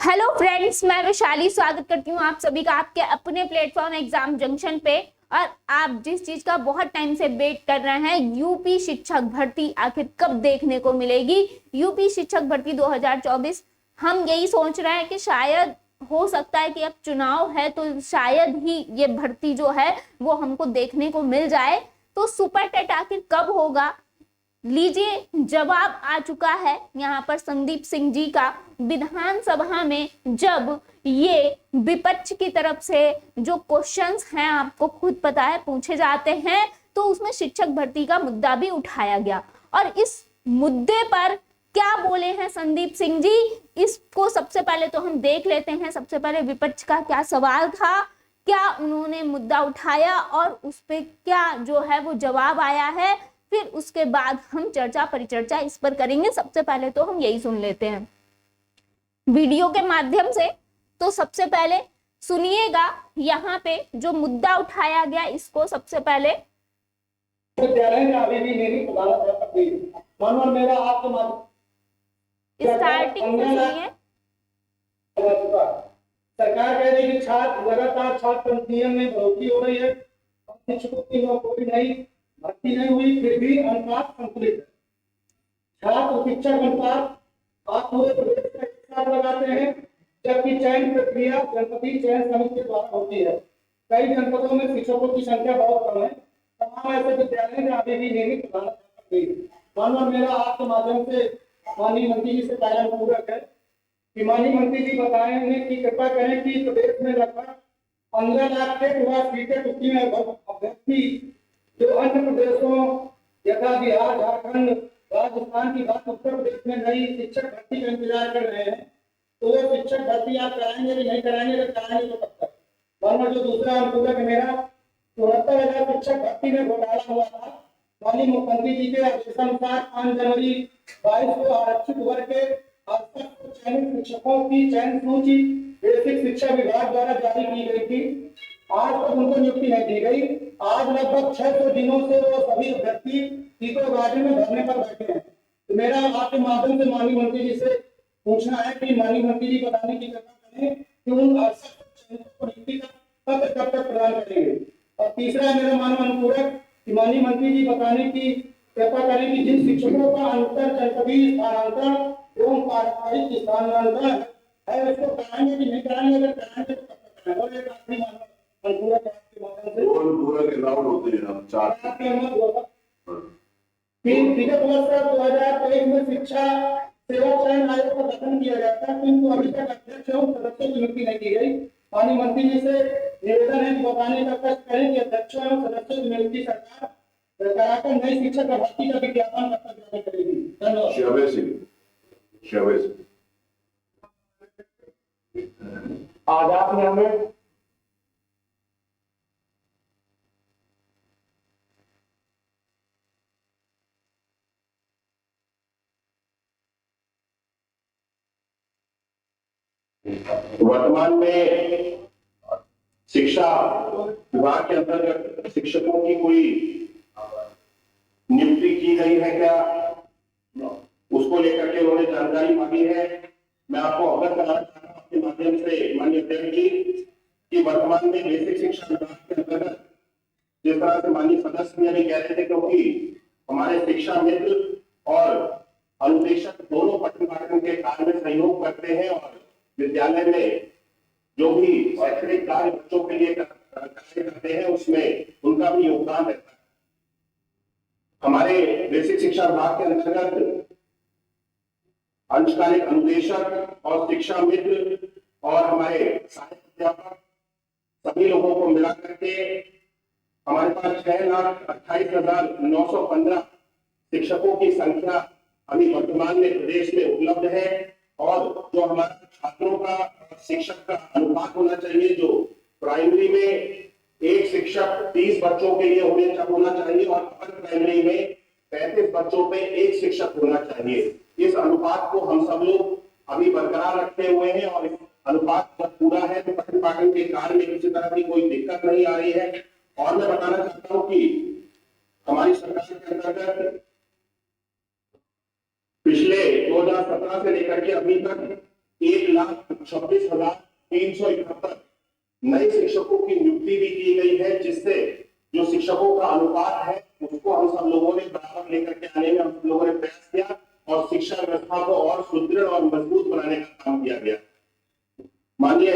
Hello friends, मैं वैशाली स्वागत करती हूँ आप सभी का आपके अपने प्लेटफॉर्म एग्जाम जंक्शन पे। और आप जिस चीज का बहुत टाइम से वेट कर रहे हैं, यूपी शिक्षक भर्ती आखिर कब देखने को मिलेगी। यूपी शिक्षक भर्ती 2024 हम यही सोच रहे हैं कि शायद हो सकता है कि अब चुनाव है तो शायद ही ये भर्ती जो है वो हमको देखने को मिल जाए। तो सुपर टेट आखिर कब होगा, लीजिए जवाब आ चुका है यहाँ पर संदीप सिंह जी का। विधानसभा में जब ये विपक्ष की तरफ से जो क्वेश्चंस हैं, आपको खुद पता है, पूछे जाते हैं, तो उसमें शिक्षक भर्ती का मुद्दा भी उठाया गया। और इस मुद्दे पर क्या बोले हैं संदीप सिंह जी, इसको सबसे पहले तो हम देख लेते हैं। सबसे पहले विपक्ष का क्या सवाल था, क्या उन्होंने मुद्दा उठाया और उस पर क्या जो है वो जवाब आया है, फिर उसके बाद हम चर्चा परिचर्चा इस पर करेंगे। सबसे पहले तो हम यही सुन लेते हैं वीडियो के माध्यम से। तो सबसे पहले सुनिएगा यहाँ पे जो मुद्दा उठाया गया, इसको सबसे पहले स्टार्टिंग से सुनिए। सरकार कह रही है कि छात्र लगातार छात्र नियम में बढ़ोतरी हो रही है, शिक्षकों की नौकरी नहीं भर्ती नहीं हुई, फिर भी अनुपात संतुलित है। छात्र शिक्षक अनुपात आप पूरे प्रदेश का एक साथ लगाते हैं, जबकि चयन प्रक्रिया जनपदीय चयन समिति के द्वारा होती है। कई जनपदों में शिक्षकों की संख्या बहुत कम है। तमाम ऐसे विद्यालय में अभी भी नियमित प्रदान कर रही है। मानव मेरा आपके माध्यम से माननीय मंत्री जी से पहला अनुरोध है कि माननीय मंत्री जी बताएं कि कृपा करें कि प्रदेश में लगभग 15 लाख के पूरा सीटें टुकड़ी में अभ्यर्थी जो अन्य प्रदेशों यथा बिहार, झारखंड, राजस्थान की बात उत्तर प्रदेश में नई शिक्षक भर्ती का इंतजार कर रहे हैं, तो वो शिक्षक भर्ती आप कराएंगे कि नहीं कराएंगे? अगर कराएंगे तो कब तक? वरना जो दूसरा अनुरोध है मेरा, 74,000 शिक्षक भर्ती में घोटाला हुआ था। माननीय मुख्यमंत्री जी के आदेशानुसार 5 जनवरी 22 को आरक्षित वर्ग के 68 चयनित शिक्षकों की चयन सूची बेसिक शिक्षा विभाग द्वारा जारी की गई थी। आज तक उनको नियुक्ति नहीं दी गई। आज लगभग 600 दिनों से वो सभी अभ्यर्थी सीटों में धरने पर बैठे हैं। तो मेरा आपके माध्यम से माननीय मंत्री जी से पूछना है कि माननीय मंत्री जी बताने की कृपा करें कि उन 68 को नियुक्ति का पत्र कब तक प्रदान करेंगे। और तीसरा मेरा मानव अनुपूरक कि माननीय मंत्री जी बताने की कृपा करें कि जिन शिक्षकों का अंतर जनपदीय स्थानांतरण एवं पारंपरिक स्थानांतरण है उसको कराएंगे कि नहीं कराएंगे? अगर कराएंगे तो कब तक कराएंगे? और एक आखिरी मानव अनुपूरक आपके माध्यम से पूरा अलाउड होते हैं हम चार विगत वर्ष 2023 में शिक्षा सेवा चयन आयोग का गठन किया गया था, किंतु अभी तक अध्यक्ष एवं सदस्यों की नियुक्ति नहीं की गई। माननीय मंत्री जी से निवेदन है कि बताने का कष्ट करें कि अध्यक्षों एवं सदस्यों की नियुक्ति सरकार कराकर नई शिक्षक भर्ती का विज्ञापन कब तक जारी करेगी? धन्यवाद। आज आपने हमें वर्तमान में शिक्षा विभाग के अंतर्गत शिक्षकों की कोई नियुक्ति की गई है क्या, उसको लेकर के उन्होंने जानकारी मांगी है। मैं आपको अवगत कराना चाहता हूँ आपके माध्यम से माननीय अध्यक्ष जी कि वर्तमान में बेसिक शिक्षा विभाग के अंतर्गत जिस तरह से माननीय सदस्य भी कह रहे थे, क्योंकि हमारे शिक्षा मित्र और अनुदेशक दोनों पठन पाठन के कार्य में सहयोग करते हैं और विद्यालय में जो भी शैक्षणिक कार्य बच्चों के लिए करते हैं उसमें उनका भी योगदान रहता है। हमारे बेसिक शिक्षा विभाग के अंतर्गत अंशकालिक अनुदेशक और शिक्षा मित्र और हमारे सहायक अध्यापक सभी लोगों को मिला करके हमारे पास 6,28,915 शिक्षकों की संख्या अभी वर्तमान में प्रदेश में उपलब्ध है। और जो हमारे छात्रों का शिक्षक का अनुपात होना चाहिए, जो प्राइमरी में एक शिक्षक 30 बच्चों के लिए होना चाहिए और अपर प्राइमरी में 35 बच्चों पे एक शिक्षक होना चाहिए। इस अनुपात को हम सब लोग अभी बरकरार रखे हुए हैं और इस अनुपात जब पूरा है तो पठन पाठन के कार्य में किसी तरह की कोई दिक्कत नहीं आ रही है। और मैं बताना चाहता हूँ कि हमारी सरकार के अंतर्गत पिछले 2017 से लेकर के अभी तक 1,26,371 नए शिक्षकों की नियुक्ति भी की गई है, जिससे जो शिक्षकों का अनुपात है उसको हम सब लोगों ने बराबर लेकर के आने में हम सब लोगों ने प्रयास किया और शिक्षा व्यवस्था को और सुदृढ़ और मजबूत बनाने का काम किया गया। माननीय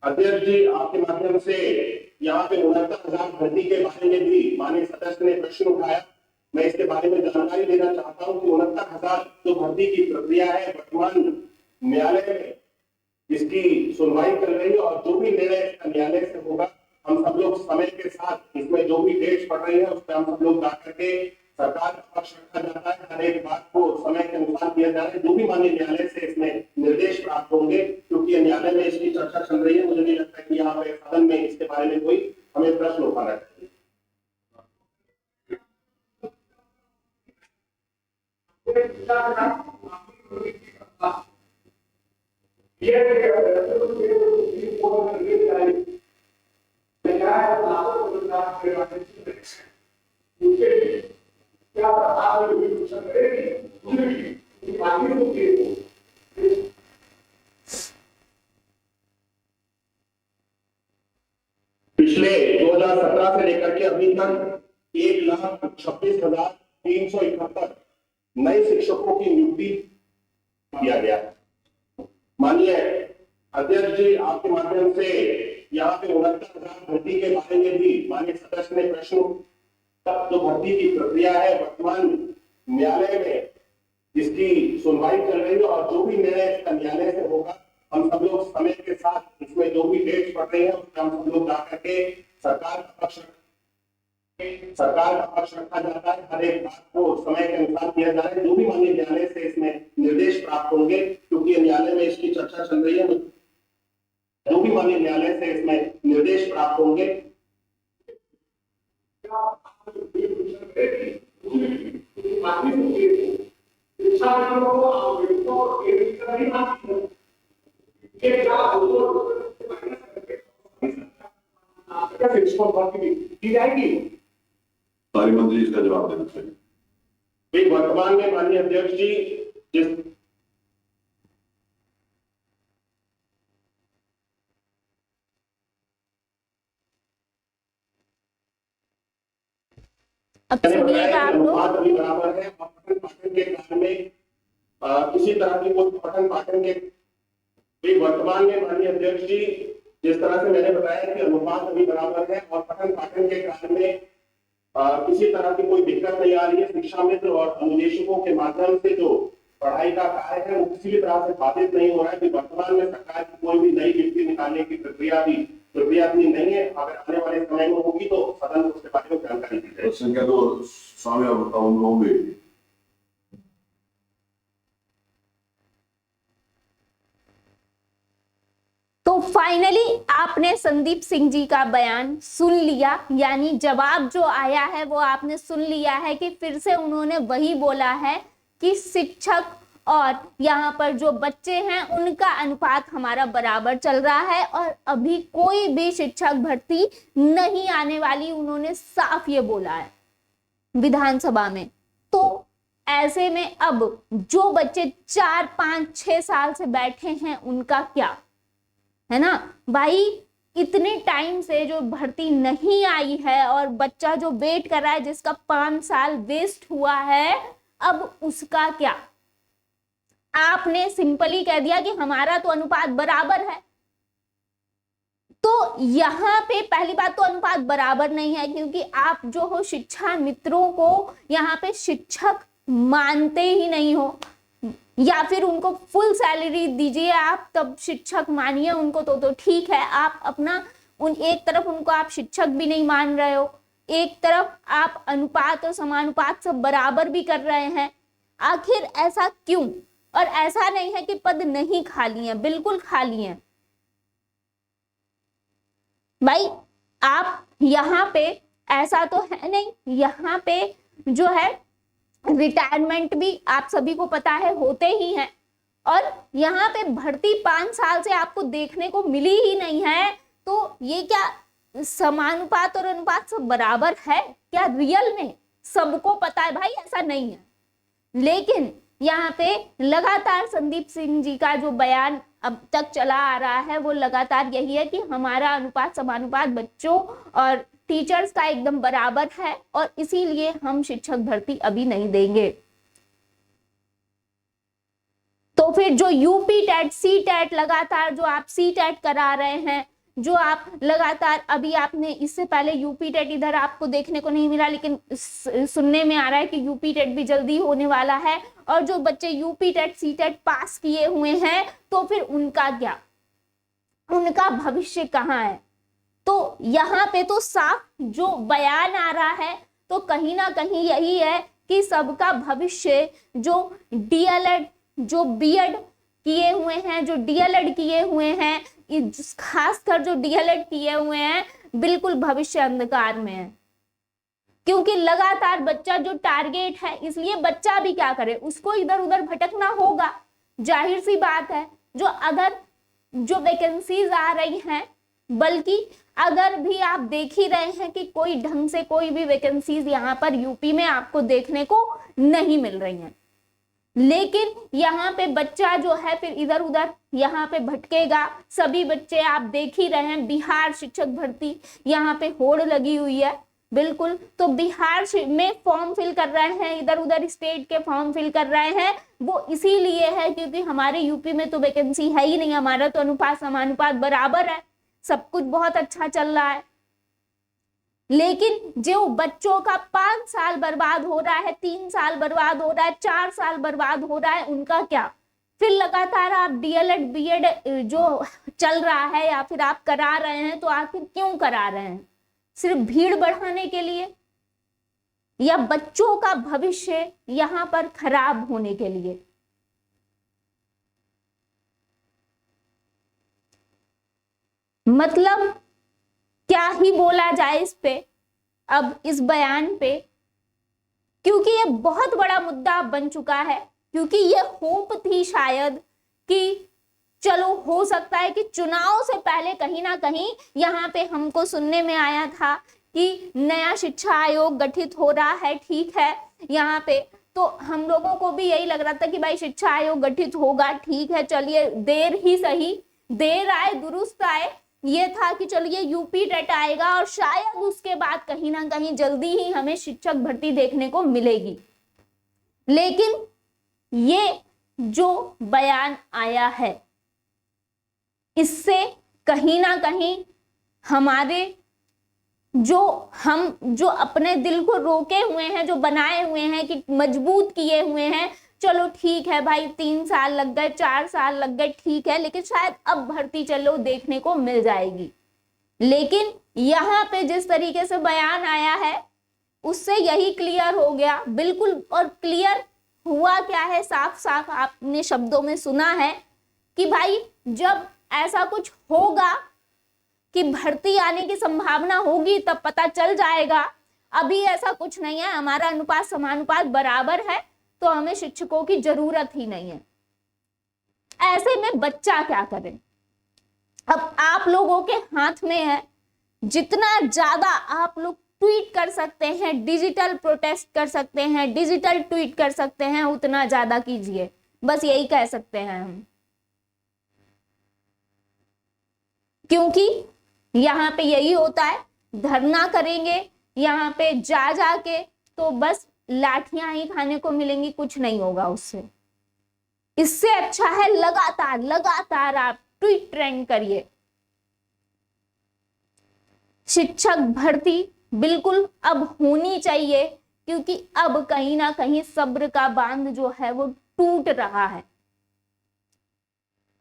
अध्यक्ष जी, आपके माध्यम से यहाँ पे 69,000 भर्ती के बारे में भी माननीय सदस्य ने प्रश्न उठाया। मैं इसके बारे में जानकारी देना चाहता हूँ कि 69,000 जो भर्ती की प्रक्रिया है वर्तमान न्यायालय में इसकी सुनवाई चल रही है और जो भी निर्णय इसका न्यायालय से होगा हम सब लोग समय के साथ इसमें जो भी डेट्स पड़ रही है उस पर हम सब लोग जा करके सरकार का पक्ष रखा जाता है। हर एक बात को समय के अनुसार किया जा रहा है। जो भी माननीय न्यायालय से इसमें निर्देश प्राप्त होंगे, क्योंकि न्यायालय में इसकी चर्चा चल रही है, मुझे नहीं लगता कि यहाँ पे सदन में इसके बारे में कोई हमें प्रश्न उठाना चाहिए। पिछले 2017 से लेकर के अभी तक 1,26,371 नए शिक्षकों की नियुक्ति किया गया है। माननीय अध्यक्ष जी, आपके माध्यम से यहाँ पे 69,000 भर्ती के बारे में भी माननीय सदस्य ने प्रश्न जो भर्ती की प्रक्रिया है वर्तमान न्यायालय में इसकी सुनवाई चल रही है और जो भी निर्णय इसका न्यायालय से होगा हम सब लोग समय के साथ इसमें जो भी डेट्स पड़ रही है उसमें हम सब लोग जा करके सरकार का पक्ष रखा जाता है। हर एक बात को समय के अनुसार किया जा रहा है। जो भी माननीय न्यायालय से इसमें निर्देश प्राप्त होंगे, क्योंकि न्यायालय में इसकी चर्चा चल रही है, जो भी माननीय न्यायालय से इसमें निर्देश प्राप्त होंगे की जाएगी। सारी मंत्री इसका जवाब देना चाहिए। वर्तमान में माननीय अध्यक्ष जी जिस अब सुनिएगा आप लोग। अभी बराबर है और पठन पाठन के कार्य में किसी तरह की कोई पठन पाठन के वर्तमान में माननीय अध्यक्ष जी जिस तरह से मैंने बताया कि अनुपात अभी बराबर है और पठन पाठन के कार्य में किसी तरह की कोई दिक्कत नहीं आ रही है। शिक्षा मित्र और अनुदेशकों के माध्यम से जो पढ़ाई का कार्य है वो किसी भी तरह से बाधित नहीं हो रहा है कि वर्तमान में सरकार की कोई भी नई नीति निकालने की प्रक्रिया भी नहीं है। अगर आने वाले समय में होगी तो सदन को उसके बारे में जानकारी दी जाएगी। संख्या तो सामने होंगे। तो फाइनली आपने संदीप सिंह जी का बयान सुन लिया, यानी जवाब जो आया है वो आपने सुन लिया है कि फिर से उन्होंने वही बोला है कि शिक्षक और यहाँ पर जो बच्चे हैं उनका अनुपात हमारा बराबर चल रहा है और अभी कोई भी शिक्षक भर्ती नहीं आने वाली, उन्होंने साफ ये बोला है विधानसभा में। तो ऐसे में अब जो बच्चे 4, 5, 6 साल से बैठे हैं उनका क्या है ना भाई। इतने टाइम से जो भर्ती नहीं आई है और बच्चा जो वेट कर रहा है जिसका 5 साल वेस्ट हुआ है, अब उसका क्या। आपने सिंपली कह दिया कि हमारा तो अनुपात बराबर है। तो यहाँ पे पहली बात तो अनुपात बराबर नहीं है, क्योंकि आप जो हो शिक्षा मित्रों को यहाँ पे शिक्षक मानते ही नहीं हो, या फिर उनको फुल सैलरी दीजिए आप तब शिक्षक मानिए उनको, तो ठीक है। आप अपना एक तरफ उनको आप शिक्षक भी नहीं मान रहे हो, एक तरफ आप अनुपात और समानुपात सब बराबर भी कर रहे हैं। आखिर ऐसा क्यों। और ऐसा नहीं है कि पद नहीं खाली हैं, बिल्कुल खाली हैं भाई। आप यहाँ पे ऐसा तो है नहीं, यहाँ पे जो है रिटायरमेंट भी आप सभी को पता है होते ही हैं, और यहाँ पे भर्ती 5 साल से आपको देखने को मिली ही नहीं है। तो ये क्या समानुपात और अनुपात सब बराबर है क्या रियल में? सबको पता है भाई ऐसा नहीं है, लेकिन यहाँ पे लगातार संदीप सिंह जी का जो बयान अब तक चला आ रहा है वो लगातार यही है कि हमारा अनुपात समानुपात बच्चों और टीचर्स का एकदम बराबर है और इसीलिए हम शिक्षक भर्ती अभी नहीं देंगे। तो फिर जो यूपी टेट सी टेट लगातार जो आप सी टेट करा रहे हैं, जो आप लगातार अभी आपने इससे पहले यूपी टेट इधर आपको देखने को नहीं मिला, लेकिन सुनने में आ रहा है कि यूपी टेट भी जल्दी होने वाला है। और जो बच्चे UP TET C TET pass किए हुए हैं तो फिर उनका क्या, उनका भविष्य कहाँ है? तो यहाँ पे तो साफ जो बयान आ रहा है तो कहीं ना कहीं यही है कि सबका भविष्य जो डीएलएड जो बीएड किए हुए हैं, जो डीएलएड किए हुए हैं, खासकर जो डीएलएड किए हुए हैं, बिल्कुल भविष्य अंधकार में है। क्योंकि लगातार बच्चा जो टारगेट है, इसलिए बच्चा भी क्या करे, उसको इधर उधर भटकना होगा, जाहिर सी बात है। जो अगर जो वैकेंसीज आ रही हैं, बल्कि अगर भी आप देख ही रहे हैं कि कोई ढंग से कोई भी वैकेंसीज यहाँ पर यूपी में आपको देखने को नहीं मिल रही हैं, लेकिन यहाँ पे बच्चा जो है फिर इधर उधर यहाँ पे भटकेगा। सभी बच्चे आप देख ही रहे हैं, बिहार शिक्षक भर्ती यहाँ पे होड़ लगी हुई है, बिल्कुल। तो बिहार में फॉर्म फिल कर रहे हैं, इधर उधर स्टेट के फॉर्म फिल कर रहे हैं, वो इसीलिए है क्योंकि हमारे यूपी में तो वैकेंसी है ही नहीं, हमारा तो अनुपात समानुपात बराबर है, सब कुछ बहुत अच्छा चल रहा है। लेकिन जो बच्चों का 5 साल बर्बाद हो रहा है, 3 साल बर्बाद हो रहा है, 4 साल बर्बाद हो रहा है, उनका क्या? फिर लगातार आप डीएलएड बीएड जो चल रहा है या फिर आप करा रहे हैं, तो आखिर क्यों करा रहे हैं? सिर्फ भीड़ बढ़ाने के लिए या बच्चों का भविष्य यहाँ पर खराब होने के लिए? मतलब क्या ही बोला जाए इस पे, अब इस बयान पे, क्योंकि ये बहुत बड़ा मुद्दा बन चुका है। क्योंकि ये होप थी शायद कि चलो हो सकता है कि चुनाव से पहले कहीं ना कहीं यहाँ पे हमको सुनने में आया था कि नया शिक्षा आयोग गठित हो रहा है, ठीक है, यहाँ पे तो हम लोगों को भी यही लग रहा था कि भाई शिक्षा आयोग गठित होगा, ठीक है, चलिए देर ही सही, देर आए दुरुस्त आए, ये था कि चलिए यूपी टेट आएगा और शायद उसके बाद कहीं ना कहीं जल्दी ही हमें शिक्षक भर्ती देखने को मिलेगी। लेकिन ये जो बयान आया है, इससे कहीं ना कहीं हमारे हम जो अपने दिल को रोके हुए हैं, जो बनाए हुए हैं कि मजबूत किए हुए हैं, चलो ठीक है भाई 3 साल लग गए, 4 साल लग गए, ठीक है, लेकिन शायद अब भर्ती चलो देखने को मिल जाएगी। लेकिन यहाँ पे जिस तरीके से बयान आया है उससे यही क्लियर हो गया, बिल्कुल। और क्लियर हुआ क्या है, साफ साफ आपने शब्दों में सुना है कि भाई जब ऐसा कुछ होगा कि भर्ती आने की संभावना होगी तब पता चल जाएगा। अभी ऐसा कुछ नहीं है, हमारा अनुपात समानुपात बराबर है, तो हमें शिक्षकों की जरूरत ही नहीं है। ऐसे में बच्चा क्या करे? अब आप लोगों के हाथ में है, जितना ज्यादा आप लोग ट्वीट कर सकते हैं, डिजिटल प्रोटेस्ट कर सकते हैं, डिजिटल ट्वीट कर सकते हैं, उतना ज्यादा कीजिए, बस यही कह सकते हैं हम। क्योंकि यहाँ पे यही होता है, धरना करेंगे यहाँ पे जा जाके तो बस लाठियां ही खाने को मिलेंगी, कुछ नहीं होगा उससे। इससे अच्छा है लगातार लगातार आप ट्वीट ट्रेंड करिए। शिक्षक भर्ती बिल्कुल अब होनी चाहिए, क्योंकि अब कहीं ना कहीं सब्र का बांध जो है वो टूट रहा है।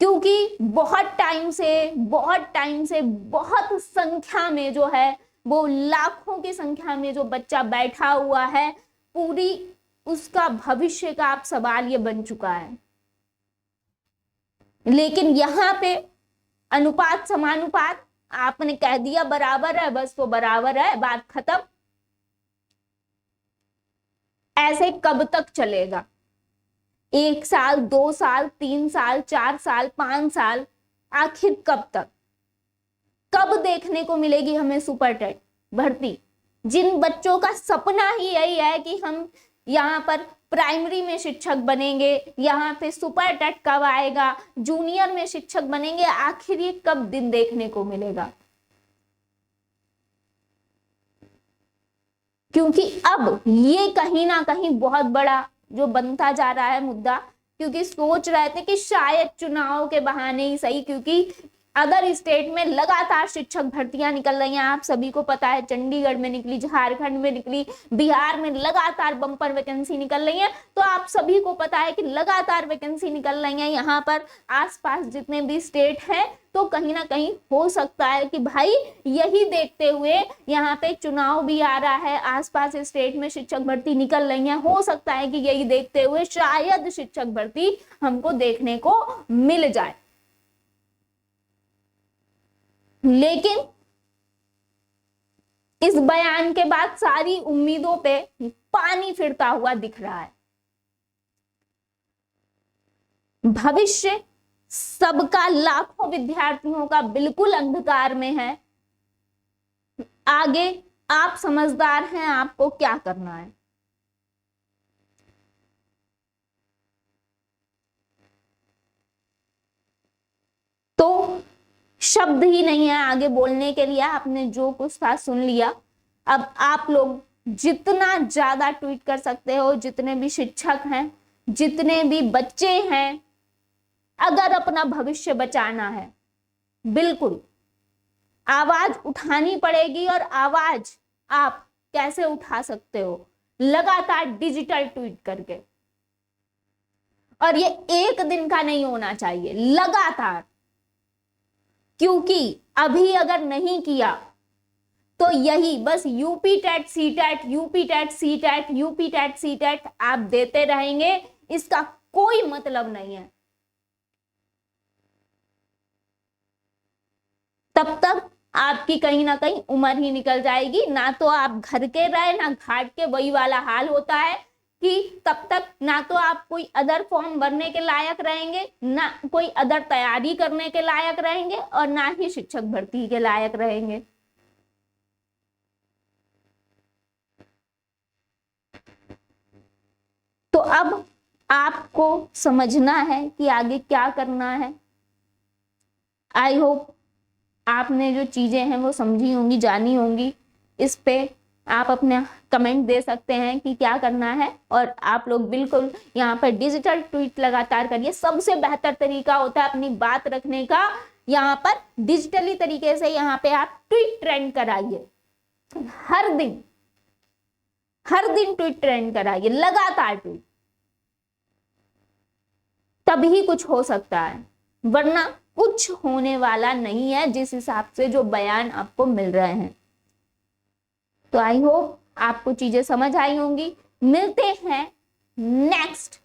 क्योंकि बहुत टाइम से बहुत संख्या में जो है वो लाखों की संख्या में जो बच्चा बैठा हुआ है, पूरी उसका भविष्य का आप सवाल ये बन चुका है। लेकिन यहाँ पे अनुपात समानुपात आपने कह दिया बराबर है, बस वो बराबर है, बात खत्म। ऐसे कब तक चलेगा? 1 साल, 2 साल, 3 साल, 4 साल, 5 साल, आखिर कब तक? कब देखने को मिलेगी हमें सुपर टेट भर्ती? जिन बच्चों का सपना ही यही है कि हम यहाँ पर प्राइमरी में शिक्षक बनेंगे, यहाँ पे सुपर टेट कब आएगा, जूनियर में शिक्षक बनेंगे, आखिर ये कब दिन देखने को मिलेगा? क्योंकि अब ये कहीं ना कहीं बहुत बड़ा जो बनता जा रहा है मुद्दा, क्योंकि सोच रहे थे कि शायद चुनाव के बहाने ही सही, क्योंकि अदर स्टेट में लगातार शिक्षक भर्तियां निकल रही हैं, आप सभी को पता है, चंडीगढ़ में निकली, झारखंड में निकली, बिहार में लगातार बम्पर वैकेंसी निकल रही है। तो आप सभी को पता है कि लगातार वैकेंसी निकल रही है यहाँ पर आसपास जितने भी स्टेट हैं। तो कहीं ना कहीं हो सकता है कि भाई यही देखते हुए यहाँ पे चुनाव भी आ रहा है, आसपास स्टेट में शिक्षक भर्ती निकल रही है, हो सकता है कि यही देखते हुए शायद शिक्षक भर्ती हमको देखने को मिल जाए। लेकिन इस बयान के बाद सारी उम्मीदों पे पानी फिरता हुआ दिख रहा है। भविष्य सबका, लाखों विद्यार्थियों का बिल्कुल अंधकार में है। आगे आप समझदार हैं, आपको क्या करना है। तो शब्द ही नहीं है आगे बोलने के लिए, आपने जो कुछ था सुन लिया। अब आप लोग जितना ज्यादा ट्वीट कर सकते हो, जितने भी शिक्षक हैं, जितने भी बच्चे हैं, अगर अपना भविष्य बचाना है, बिल्कुल आवाज उठानी पड़ेगी। और आवाज आप कैसे उठा सकते हो? लगातार डिजिटल ट्वीट करके। और ये एक दिन का नहीं होना चाहिए, लगातार, क्योंकि अभी अगर नहीं किया तो यही बस UP TET C TET, UP TET C TET, UP TET C TET आप देते रहेंगे, इसका कोई मतलब नहीं है। तब तक आपकी कहीं ना कहीं उम्र ही निकल जाएगी, ना तो आप घर के रहे ना घाट के, वही वाला हाल होता है कि तब तक ना तो आप कोई अदर फॉर्म भरने के लायक रहेंगे, ना कोई अदर तैयारी करने के लायक रहेंगे, और ना ही शिक्षक भर्ती के लायक रहेंगे। तो अब आपको समझना है कि आगे क्या करना है। आई होप आपने जो चीजें हैं वो समझी होंगी, जानी होंगी। इस पे आप अपना कमेंट दे सकते हैं कि क्या करना है। और आप लोग बिल्कुल यहाँ पर डिजिटल ट्वीट लगातार करिए। सबसे बेहतर तरीका होता है अपनी बात रखने का, यहाँ पर डिजिटली तरीके से यहाँ पे आप ट्वीट ट्रेंड कराइए। हर दिन ट्वीट ट्रेंड कराइए, लगातार ट्वीट, तभी कुछ हो सकता है, वरना कुछ होने वाला नहीं है जिस हिसाब से जो बयान आपको मिल रहे हैं। तो आई होप आपको चीजें समझ आई होंगी। मिलते हैं नेक्स्ट,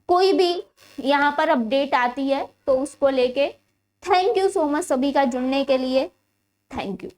कोई भी यहाँ पर अपडेट आती है तो उसको लेके। थैंक यू सो मच सभी का जुड़ने के लिए। Thank you.